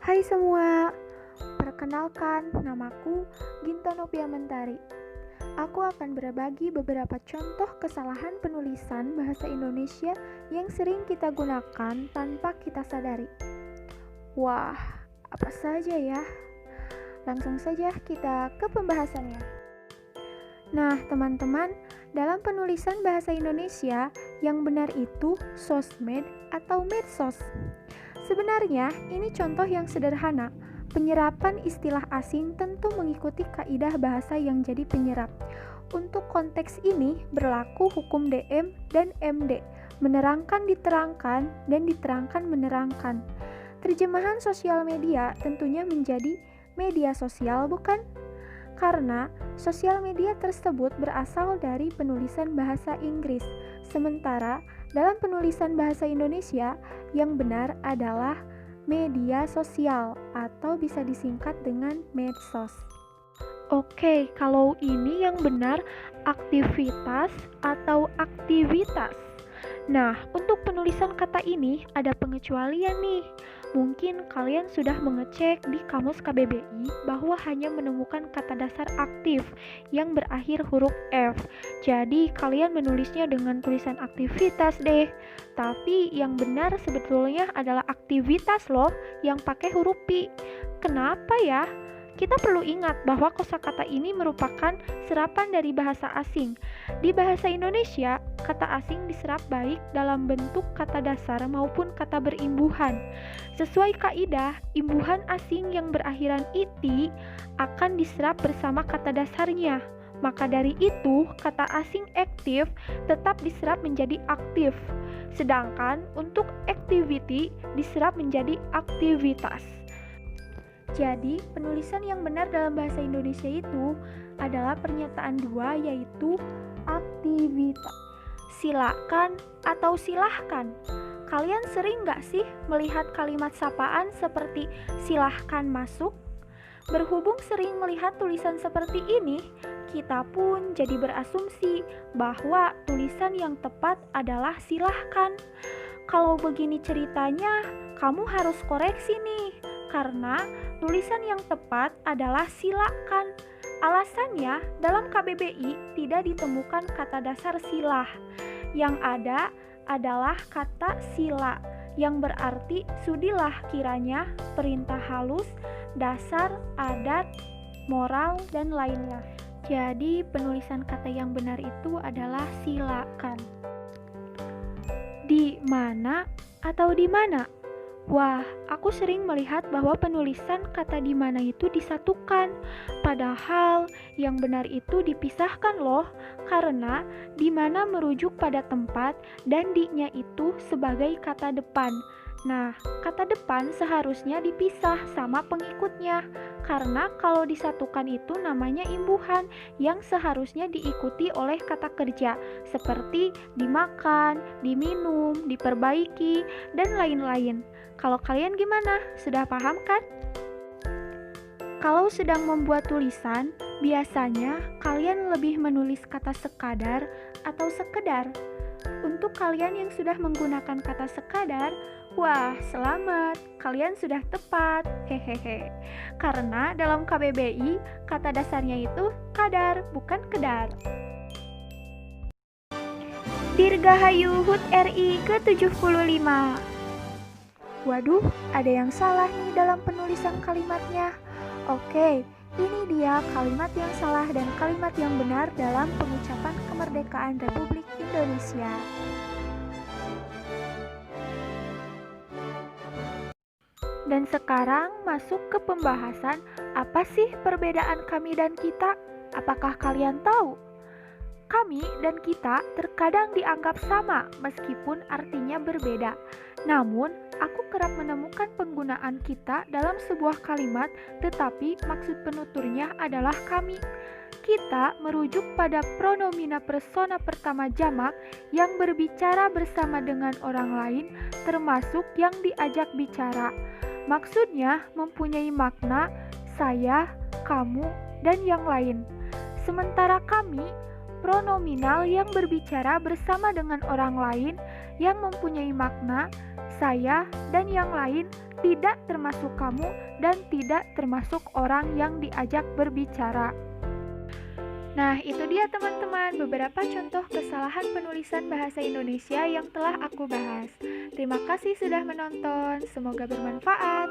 Hai semua, perkenalkan namaku Ginta Novia Mentari. Aku akan berbagi beberapa contoh kesalahan penulisan bahasa Indonesia yang sering kita gunakan tanpa kita sadari. Wah, apa saja ya? Langsung saja kita ke pembahasannya. Nah, teman-teman, dalam penulisan bahasa Indonesia, yang benar itu sosmed atau medsos. Sebenarnya, ini contoh yang sederhana. Penyerapan istilah asing tentu mengikuti kaidah bahasa yang jadi penyerap. Untuk konteks ini berlaku hukum DM dan MD, menerangkan diterangkan dan diterangkan menerangkan. Terjemahan sosial media tentunya menjadi media sosial, bukan? Karena sosial media tersebut berasal dari penulisan bahasa Inggris, sementara dalam penulisan bahasa Indonesia yang benar adalah media sosial atau bisa disingkat dengan medsos. Oke, kalau ini yang benar aktivitas atau aktivitas. Nah, untuk penulisan kata ini ada pengecualian nih. Mungkin kalian sudah mengecek di Kamus KBBI bahwa hanya menemukan kata dasar aktif yang berakhir huruf F. Jadi kalian menulisnya dengan tulisan aktivitas deh. Tapi yang benar sebetulnya adalah aktivitas loh yang pakai huruf P. Kenapa ya? Kita perlu ingat bahwa kosakata ini merupakan serapan dari bahasa asing. Di bahasa Indonesia, kata asing diserap baik dalam bentuk kata dasar maupun kata berimbuhan. Sesuai kaidah, imbuhan asing yang berakhiran iti akan diserap bersama kata dasarnya. Maka dari itu, kata asing aktif tetap diserap menjadi aktif. Sedangkan untuk activity diserap menjadi aktivitas. Jadi, penulisan yang benar dalam bahasa Indonesia itu adalah pernyataan dua, yaitu aktivitas. Silakan atau silahkan. Kalian sering gak sih melihat kalimat sapaan seperti silahkan masuk? Berhubung sering melihat tulisan seperti ini, kita pun jadi berasumsi bahwa tulisan yang tepat adalah silahkan. Kalau begini ceritanya, kamu harus koreksi nih, karena tulisan yang tepat adalah silakan. Alasannya, dalam KBBI tidak ditemukan kata dasar silah. Yang ada adalah kata sila, yang berarti sudilah kiranya, perintah halus, dasar, adat, moral, dan lainnya. Jadi, penulisan kata yang benar itu adalah silakan. Di mana atau di mana? Wah, aku sering melihat bahwa penulisan kata di mana itu disatukan. Padahal yang benar itu dipisahkan loh, karena di mana merujuk pada tempat dan di-nya itu sebagai kata depan. Nah, kata depan seharusnya dipisah sama pengikutnya, karena kalau disatukan itu namanya imbuhan yang seharusnya diikuti oleh kata kerja, seperti dimakan, diminum, diperbaiki, dan lain-lain. Kalau kalian gimana? Sudah paham kan? Kalau sedang membuat tulisan, biasanya kalian lebih menulis kata sekadar atau sekedar. Untuk kalian yang sudah menggunakan kata sekadar, wah, selamat, kalian sudah tepat, hehehe. Karena dalam KBBI, kata dasarnya itu kadar, bukan kedar. Dirgahayu HUT RI ke-75. Waduh, ada yang salah nih dalam penulisan kalimatnya. Oke, ini dia kalimat yang salah dan kalimat yang benar dalam pengucapan kemerdekaan Republik Indonesia. Dan sekarang masuk ke pembahasan apa sih perbedaan kami dan kita? Apakah kalian tahu? Kami dan kita terkadang dianggap sama meskipun artinya berbeda. Namun, aku kerap menemukan penggunaan kita dalam sebuah kalimat tetapi maksud penuturnya adalah kami. Kita merujuk pada pronomina persona pertama jamak yang berbicara bersama dengan orang lain termasuk yang diajak bicara. Maksudnya mempunyai makna saya, kamu, dan yang lain. Sementara kami pronominal yang berbicara bersama dengan orang lain yang mempunyai makna saya dan yang lain tidak termasuk kamu dan tidak termasuk orang yang diajak berbicara. Nah, itu dia teman-teman beberapa contoh kesalahan penulisan bahasa Indonesia yang telah aku bahas. Terima kasih sudah menonton, semoga bermanfaat.